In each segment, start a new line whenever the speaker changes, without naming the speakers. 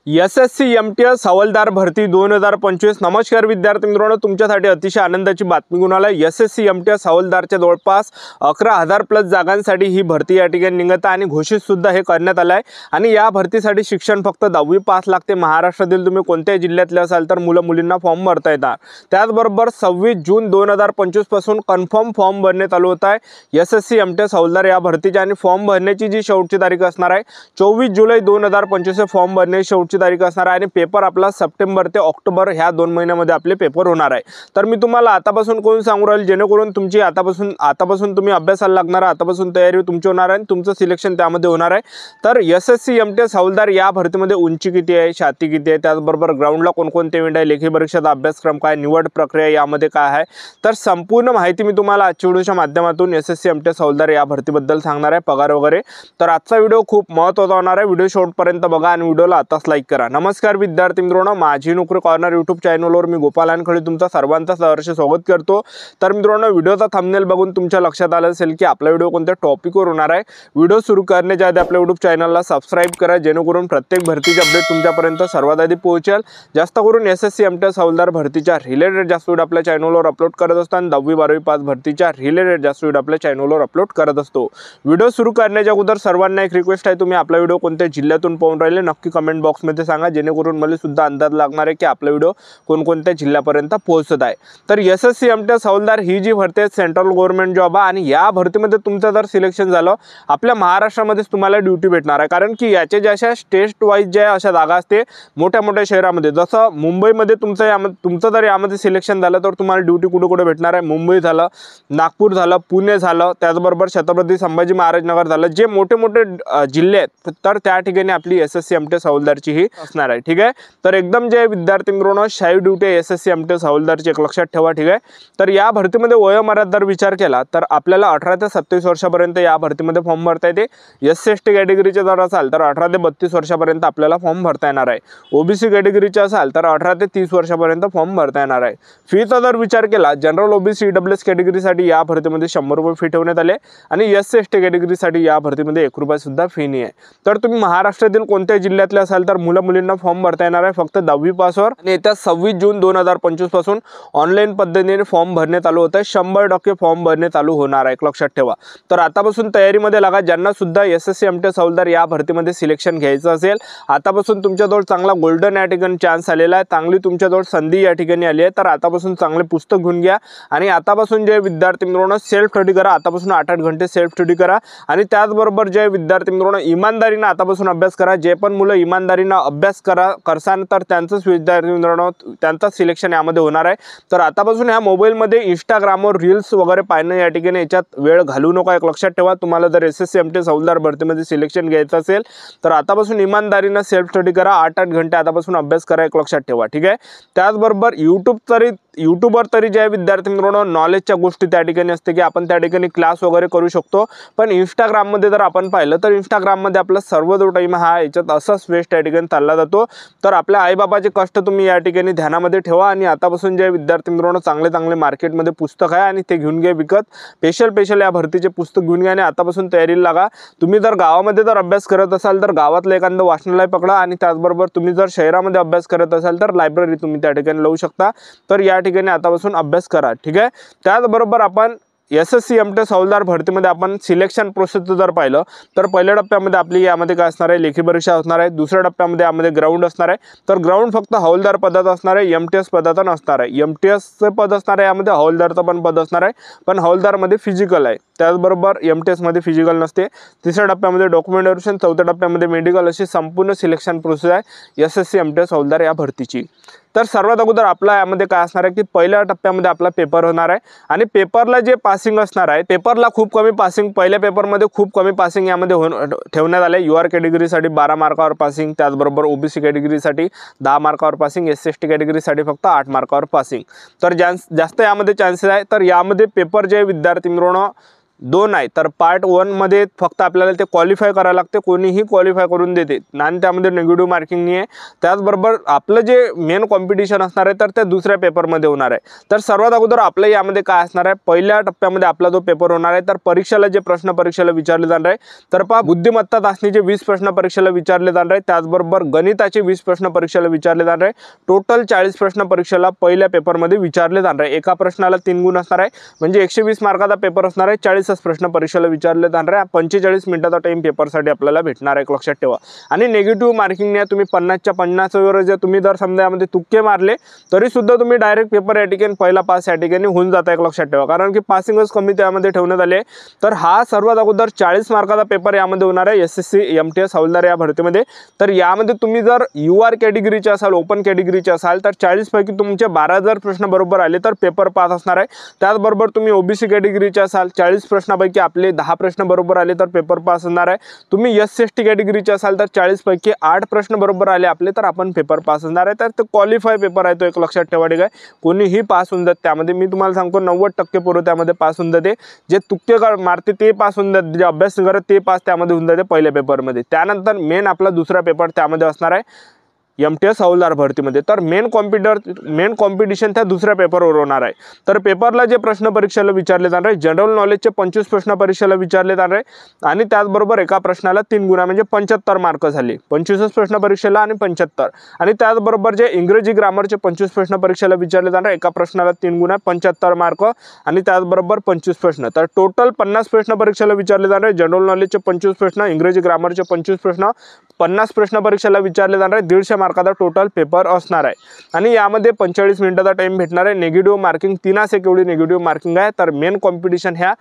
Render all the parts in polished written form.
SSC MTS हवालदार भरती 2025। नमस्कार विद्यार्थी मित्रांनो, तुमच्यासाठी अतिशय आनंदाची बातमी घेऊन आला। एसएससी एमटीएस हवालदारच्या जवळपास 11,000 प्लस जागांसाठी ही भरती या ठिकाणी निघत आहे आणि घोषित सुद्धा हे करण्यात आलं आहे। आणि या भरतीसाठी शिक्षण फक्त 10वी पास लागते। महाराष्ट्रातील तुम्ही कोणत्याही जिल्ह्यातले असाल तर मुलं मुलींना फॉर्म भरता येतात। त्याचबरोबर 26 जून 2025 पासून कन्फर्म फॉर्म भरणे चालू होत आहे एसएससी एमटीएस हवालदार या भरतीची। आणि फॉर्म भरण्याची जी शेवटची तारीख असणार आहे 24 जुलै 2025 फॉर्म भरणे शेवटची तारीख असणार आहे। आणि पेपर आपला सप्टेंबर ते ऑक्टोबर ह्या 2 महिन्यामध्ये आपले पेपर होणार आहे। तर मी तुम्हाला आतापासून कोण सांगू राहील जेणेकरून तुमची आतापासून तुम्ही अभ्यासाला लागणार, आतापासून तयारी तुमची होणार आहे, तुमचं सिलेक्शन त्यामध्ये होणार आहे। तर एसएससी एमटीएस हवालदार या भरतीमध्ये उंची किती आहे, छाती किती आहे, त्याचबरोबर ग्राउंडला कोणकोणते इव्हेंट आहे, लेखी परीक्षेचा अभ्यासक्रम काय, निवड प्रक्रिया यामध्ये काय आहे, तर संपूर्ण माहिती मी तुम्हाला आजच्या व्हिडिओच्या माध्यमातून एसएससी एमटीएस हवालदार या भरतीबद्दल सांगणार आहे, पगार वगैरे। तर आजचा व्हिडिओ खूप महत्त्वाचा होणार आहे। व्हिडिओ शेवटपर्यंत बघा आणि व्हिडिओला आताच लाईक करा। नमस्कार विद्यार्थी मित्रांनो, माझी नोकरी कॉर्नर यूट्यूब चॅनलवर मी गोपाल वानखडे तुमचा सर्वांचं सहर्ष स्वागत करतो। तर मित्रांनो, व्हिडिओचा थंबनेल बघून तुमच्या लक्षात आलं असेल की आपला व्हिडिओ कोणत्या टॉपिकवर होणार आहे। व्हिडिओ सुरू करण्याच्या आधी आपल्या यूट्यूब चॅनलला सबस्क्राइब करा जेणेकरून प्रत्येक भरतीचे अपडेट तुमच्यापर्यंत सर्वात आधी पोहोचेल। जास्त करून एसएससी एमटीएस हवालदार भरतीच्या रिलेटेड जास्त व्हिडिओ आपल्या चॅनलवर अपलोड करत असतो आणि 10वी 12वी पास भरतीच्या रिलेटेड जास्त व्हिडिओ आपल्या चॅनलवर अपलोड करत असतो। व्हिडिओ सुरू करण्याच्या अगोदर सर्वांना एक रिक्वेस्ट आहे, तुम्ही आपला व्हिडिओ कोणत्या जिल्ह्यातून पाहून राहिले नक्की कमेंट बॉक्समध्ये सांगा जेणेकरून मला सुद्धा अंदाज लागणार आहे की आपला व्हिडिओ कोणकोणत्या जिल्ह्यापर्यंत पोहोचत आहे। तर एसएससी एमटीएस हवालदार ही जी भरती आहे सेंट्रल गव्हर्नमेंट जॉब आहे आणि या भरतीमध्ये तुमचं जर सिलेक्शन झालं आपल्या महाराष्ट्रामध्येच तुम्हाला ड्युटी भेटणार आहे। कारण की याचे जशा स्टेट वाईज ज्या अशा जागा असते मोठ्या मोठ्या शहरामध्ये, जसं मुंबईमध्ये तुमचं जर यामध्ये सिलेक्शन झालं तर तुम्हाला ड्युटी कुठे कुठे भेटणार आहे, मुंबई झालं, नागपूर झालं, पुणे झालं, त्याचबरोबर छत्रपती संभाजी महाराज नगर झालं, जे मोठे मोठे जिल्हे आहेत तर त्या ठिकाणी आपली एसएससी एमटीएस हवालदारची ही असणार आहे। ठीक आहे, तर एकदम जे विद्यार्थी मित्रांनो शाईव ड्युटी एसएससी एमटीएस हवालदारची एक लक्षात ठेवा। ठीक आहे, तर या भरतीमध्ये वयोमर्यादा जर विचार केला तर आपल्याला 18 ते 27 वर्षापर्यंत या भरतीमध्ये फॉर्म भरता येते। एससी एसटी कॅटेगरीचे जर असाल तर 18 ते 32 वर्षापर्यंत आपल्याला फॉर्म भरता येणार आहे। ओबीसी कॅटेगरीचे असाल तर 18 ते 30 वर्षापर्यंत फॉर्म भरता येणार आहे। फीचा जर विचार केला जनरल ओबीसी ईडब्ल्यूएस कॅटेगरीसाठी या भरतीमध्ये 100 रुपये फी ठेवण्यात आले आणि एससी एसटी कॅटेगरीसाठी या भरतीमध्ये 1 रुपया सुद्धा फी नाही आहे। तर तुम्ही महाराष्ट्रातील कोणत्याही जिल्ह्यातले असाल तर मुलं मुलींना फॉर्म भरता येणार आहे फक्त 10वी पासवर। आणि येत्या 26 जून 2025 पासून ऑनलाईन पद्धतीने फॉर्म भरणे चालू होत आहे। 100% फॉर्म भरणे चालू होणार आहे, एक लक्षात ठेवा। तर आतापासून तयारीमध्ये लागा। ज्यांना सुद्धा एसएससी एमटीएस हवालदार या भरतीमध्ये सिलेक्शन घ्यायचं असेल आतापासून तुमच्याजवळ चांगला गोल्डन या ठिकाणी चान्स आलेला आहे, चांगली तुमच्याजवळ संधी या ठिकाणी आली आहे। तर आतापासून चांगले पुस्तक घेऊन घ्या आणि आतापासून जे विद्यार्थी मित्रांनो सेल्फ स्टडी करा, आतापासून 8-8 घंटे सेल्फ स्टडी करा। आणि त्याचबरोबर जे विद्यार्थी मित्रांनो इमानदारीने आतापासून अभ्यास करा। जे पण मुलं इमानदारीने अभ्यास करसान तर त्यांचंच विद्यार्थी मित्रांनो त्यांचं सिलेक्शन यामध्ये होणार आहे। तर आतापासून ह्या मोबाईलमध्ये इंस्टाग्रामवर रील्स वगैरे पाहणं या ठिकाणी याच्यात वेळ घालू नका, एक लक्षात ठेवा। तुम्हाला जर एसएससी एमटीएस हवालदार भरतीमध्ये सिलेक्शन घ्यायचं असेल तर आतापासून इमानदारीने सेल्फ स्टडी करा, 8-8 घंटे आतापासून अभ्यास करा, एक लक्षात ठेवा। ठीक आहे, त्याचबरोबर यूट्यूबवर तरी जे विद्यार्थी मित्रांनो नॉलेजच्या गोष्टी त्या ठिकाणी असते की आपण त्या ठिकाणी क्लास वगैरे करू शकतो। पण इंस्टाग्राममध्ये जर आपण पाहिलं तर इंस्टाग्राममध्ये आपला सर्व जो टाईम हा याच्यात असाच वेस्ट या ठिकाणी चालला जातो। तर आपल्या आईबाबाचे कष्ट तुम्ही या ठिकाणी ध्यानामध्ये ठेवा आणि आतापासून जे विद्यार्थी मित्रांनो चांगले मार्केटमध्ये पुस्तक आहे आणि ते घेऊन घ्या विकत। स्पेशल या भरतीचे पुस्तक घेऊन घ्या आणि आतापासून तयारीला लागा। तुम्ही जर गावामध्ये जर अभ्यास करत असाल तर गावातलं एखादं वाचनालय पकडा आणि त्याचबरोबर तुम्ही जर शहरामध्ये अभ्यास करत असाल तर लायब्ररी तुम्ही त्या ठिकाणी लावू शकता। तर या ठिकाणी आतापासून अभ्यास करा। ठीक आहे, त्याचबरोबर आपण एसएससी एमटीएस हवालदार भरतीमध्ये आपण सिलेक्शन प्रोसेस जर पाहिलं तर पहिल्या टप्प्यामध्ये आपली यामध्ये काय असणार आहे, लेखी परीक्षा असणार आहे। दुसऱ्या टप्प्यामध्ये यामध्ये ग्राउंड असणार आहे। तर ग्राउंड फक्त हवालदार पदाचं असणार आहे, एमटीएस पदाचं नसणार आहे। एमटीएसचं पद असणार आहे, यामध्ये हवालदारचं पण पद असणार आहे, पण हवालदारमध्ये फिजिकल आहे। त्याचबरोबर एमटीएसमध्ये फिजिकल नसते। तिसऱ्या टप्प्यामध्ये डॉक्युमेंट व्हेरिफिकेशन, चौथ्या टप्प्यामध्ये मेडिकल, अशी संपूर्ण सिलेक्शन प्रोसेस आहे एसएससी एमटीएस हवालदार या भरतीची। तर सर्वात अगोदर आपला यामध्ये काय असणार आहे की पहिल्या टप्प्यामध्ये आपला पेपर होणार आहे आणि पेपरला जे पासिंग असणार आहे, पेपरला खूप कमी पासिंग, पहिल्या पेपरमध्ये खूप कमी पासिंग यामध्ये ठेवण्यात आले। यूआर कॅटेगरीसाठी 12 मार्कावर पासिंग, त्याचबरोबर ओबीसी कॅटेगरीसाठी 10 मार्कावर पासिंग, एससी एसटी कॅटेगरीसाठी फक्त 8 मार्कावर पासिंग। तर जास्त यामध्ये चान्सेस आहे। तर यामध्ये पेपर जे विद्यार्थी मित्रांनो 2 आहे, तर पार्ट 1 मध्ये फक्त आपल्याला ते क्वालिफाय करायला लागते, कोणीही क्वालिफाय करून देते आणि त्यामध्ये निगेटिव्ह मार्किंग नाही आहे। त्याचबरोबर आपलं जे मेन कॉम्पिटिशन असणार आहे तर ते दुसऱ्या पेपरमध्ये होणार आहे। तर सर्वात अगोदर आपलं यामध्ये काय असणार आहे, पहिल्या टप्प्यामध्ये आपला जो पेपर होणार आहे तर परीक्षेला जे प्रश्न परीक्षेला विचारले जाणार आहे तर बुद्धिमत्ता चाचणीचे 20 प्रश्न परीक्षेला विचारले जाणार आहे, त्याचबरोबर गणिताचे 20 प्रश्न परीक्षेला विचारले जाणार आहे। टोटल 40 प्रश्न परीक्षेला पहिल्या पेपरमध्ये विचारले जाणार आहे। एका प्रश्नाला 3 गुण असणार आहे, म्हणजे 120 मार्काचा पेपर असणार आहे। 40 प्रश्न परीक्षेला विचारले जाणार आहे। 45 मिनिटाचा टाइम पेपरसाठी आपल्याला भेटणार आहे, लक्षात ठेवा। आणि निगेटिव्ह मार्किंगने तुम्ही 50च्या 50 वर जे तुम्ही जर समजा यामध्ये तुक्के मारले तरी सुद्धा तुम्ही डायरेक्ट पेपर या ठिकाणी पहिला पास या ठिकाणी होऊन जात आहे, लक्षात ठेवा, कारण की पासिंगच कमी त्यामध्ये ठेवण्यात आले। तर हा सर्वात अगोदर 40 मार्काचा पेपर यामध्ये होणार आहे SSC MTS हवालदार या भरतीमध्ये। तर यामध्ये तुम्ही जर UR कॅटेगरीचे असाल, ओपन कॅटेगरीचे असाल तर 40 पैकी तुमचे 12 जर प्रश्न बरोबर आले तर पेपर पास असणार आहे। त्याचबरोबर तुम्ही OBC कॅटेगरीचे असाल, 40 प्रश्नापैकी आपले 10 प्रश्न बरोबर आले तर पेपर पास होणार आहे। तुम्ही SC/ST कॅटेगरीचे असाल तर 40 पैकी 8 प्रश्न बरोबर आले आपले तर आपण पेपर पास होणार आहे। तर ते क्वालिफाय पेपर आहे, तो एक लक्षात ठेवा, ठीक आहे। कोणीही पास होऊन जात, त्यामध्ये मी तुम्हाला सांगतो 90% पोरं त्यामध्ये पास होऊन जाते। जे तुक्के मारते ते पास होऊन जाते, जे अभ्यास करत ते पास त्यामध्ये होऊन जाते पहिल्या पेपरमध्ये। त्यानंतर मेन आपला दुसरा पेपर त्यामध्ये असणार आहे MTS हवालदार भरतीमध्ये। तर मेन कॉम्पिटिशन त्या दुसऱ्या पेपरवर होणार आहे। तर पेपरला जे प्रश्न परीक्षेला विचारले जाणार आहे, जनरल नॉलेजचे 25 प्रश्न परीक्षेला विचारले जाणार आहे आणि त्याचबरोबर एका प्रश्नाला 3 गुण म्हणजे 75 मार्क झाले। 25 प्रश्न परीक्षेला आणि 75, आणि त्याचबरोबर जे इंग्रजी ग्रामरचे 25 प्रश्न परीक्षेला विचारले जाणार, एका प्रश्नाला 3 गुण 75 मार्क आणि त्याचबरोबर 25 प्रश्न। तर टोटल 50 प्रश्न परीक्षेला विचारले जाणार, जनरल नॉलेजचे 25 प्रश्न, इंग्रजी ग्रामरचे 25 प्रश्न, 50 प्रश्न परीक्षेला विचारले जाणार, 150 मार्काचा टोटल पेपर असणार आहे। आणि यामध्ये 45 मिनिटाचा टाइम भेटणार आहे। निगेटिव्ह मार्किंग 3 एवढी निगेटिव्ह मार्किंग आहे। तर मेन कॉम्पिटिशन ह्या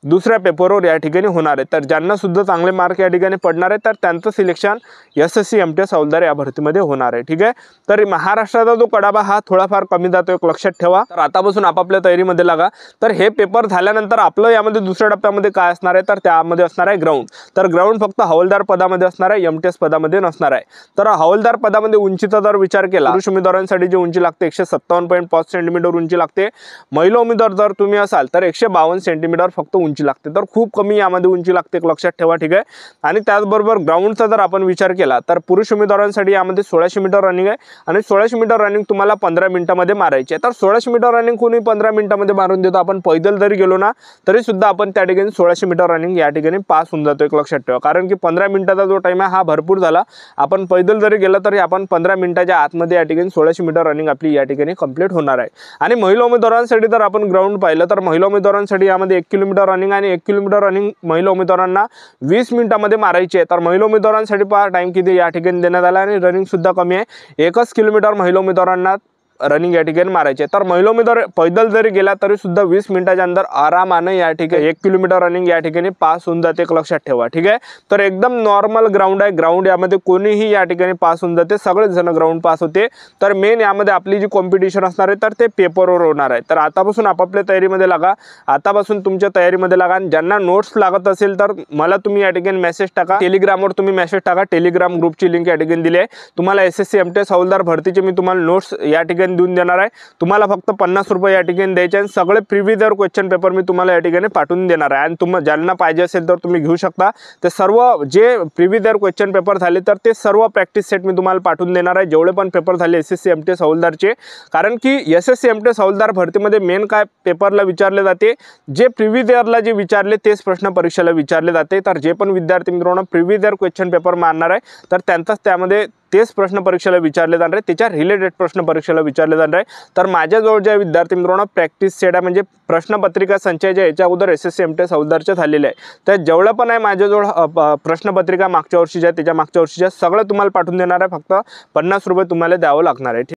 दुसऱ्या पेपरवर या ठिकाणी होणार आहे। तर ज्यांना सुद्धा चांगले मार्क या ठिकाणी पडणार आहे तर त्यांचं सिलेक्शन SSC MTS हवालदार या भरतीमध्ये होणार आहे, ठीक आहे। तर महाराष्ट्राचा जो कडाबा हा थोडाफार कमी जातो, एक लक्षात ठेवा। तर आतापासून आपापल्या तयारीमध्ये लागा। तर हे पेपर झाल्यानंतर आपलं यामध्ये दुसऱ्या टप्प्यामध्ये काय असणार आहे तर त्यामध्ये असणार आहे ग्राउंड। तर ग्राउंड फक्त हवालदार पदामध्ये असणार आहे, MTS पदामध्ये नसणार आहे। तर हवालदार पदामध्ये उंचीचा जर विचार केला, पुरुष उमेदवारांसाठी जी उंची लागते 157.5 सेंटीमीटर उंची लागते। महिला उमेदवार जर तुम्ही असाल तर 152 सेंटीमीटर फक्त उंची लागते। तर खूप कमी यामध्ये उंची लागते, एक लक्षात ठेवा, ठीक आहे। आणि त्याचबरोबर ग्राउंडचा जर आपण विचार केला तर पुरुष उमेदवारांसाठी यामध्ये 1600 मीटर रनिंग आहे आणि 1600 मीटर रनिंग तुम्हाला 15 मिनिटांमध्ये मारायची आहे। तर 1600 मीटर रनिंग कोणी 15 मिनिटांमध्ये मारून देतो, आपण पैदल जरी गेलो ना तरी सुद्धा आपण त्या ठिकाणी 1600 मीटर रनिंग या ठिकाणी पास होऊन जातो, एक लक्षात ठेवा, कारण की 15 मिनिटाचा जो टाइम आहे हा भरपूर झाला। आपण पैदल जरी गेलो तरी आपण 15 मिनिटाच्या आतमध्ये या ठिकाणी 1600 मीटर रनिंग आपली या ठिकाणी कंप्लीट होणार आहे। आणि महिला उमेदवारांसाठी जर आपण ग्राउंड पाहिलं तर महिला उमेदवारांसाठी यामध्ये 1 किलोमीटर रनिंग आणि 1 किलोमीटर रनिंग महिला उमेदवारांना 20 मिनिटांमध्ये मारायची आहे। तर महिला उमेदवारांसाठी पहा टाइम किती या ठिकाणी देण्यात आला आणि रनिंग सुद्धा कमी आहे। 1 किलोमीटर महिला उमेदवारांना रनिंग या ठिकाणी मारायचे। तर महिला उमेदवार पैदल जरी गेला तरी सुद्धा 20 मिनिटाच्या अंदर आरामाने या ठिकाणी 1 किलोमीटर रनिंग या ठिकाणी पास होऊन जाते, एक लक्षात ठेवा, ठीक आहे। तर एकदम नॉर्मल ग्राउंड आहे, ग्राउंड यामध्ये कोणीही या ठिकाणी पास होऊन जाते, सगळेच जण ग्राउंड पास होते। तर मेन यामध्ये आपली जी कॉम्पिटिशन असणार आहे तर ते पेपरवर होणार आहे। तर आतापासून आपापल्या तयारीमध्ये लागा, आतापासून तुमच्या तयारीमध्ये लागा। ज्यांना नोट्स लागत असेल तर मला तुम्ही या ठिकाणी मेसेज टाका, टेलिग्रामवर तुम्ही मेसेज टाका, टेलिग्राम ग्रुपची लिंक या ठिकाणी दिली आहे। तुम्हाला SSC MTS हवालदार भरतीचे मी तुम्हाला नोट्स या ठिकाणी देऊन देणार आहे। तुम्हाला फक्त 50 रुपये या ठिकाणी द्यायचे आणि सगळे प्रिव्हियस इयर क्वेश्चन पेपर मी तुम्हाला या ठिकाणी पाठवून देणार आहे। आणि तुम्हाला ज्यांना पाहिजे असेल तर तुम्ही घेऊ शकता। ते सर्व जे प्रिव्हियस इयर क्वेश्चन पेपर झाले तर ते सर्व प्रॅक्टिस सेट मी तुम्हाला पाठवून देणार आहे, जेवढे पण पेपर झाले SSC MTS हवालदारचे। कारण की SSC MTS हवालदार भरतीमध्ये मेन काय पेपरला विचारले जाते, जे प्रिव्हियस इयरला जे विचारले तेच प्रश्न परीक्षेला विचारले जाते। तर जे पण विद्यार्थी मित्रांनो प्रिव्हियस इयर क्वेश्चन पेपर मारणार आहे तर त्यांचाच त्यामध्ये तेच प्रश्न परीक्षेला विचारले जाणार आहे, त्याच्या रिलेटेड प्रश्न परीक्षेला विचारले जाणार आहे। तर माझ्याजवळ ज्या विद्यार्थी मित्रांनो प्रॅक्टिस सेट आहे, म्हणजे प्रश्नपत्रिका संचय जे याच्या अगोदर SSC MTS हवालदारचे झालेले आहे, तर जेवढं पण आहे माझ्याजवळ प्रश्नपत्रिका मागच्या वर्षीच्या त्याच्या मागच्या वर्षीच्या सगळं तुम्हाला पाठवून देणार आहे। फक्त 50 रुपये तुम्हाला द्यावं लागणार आहे।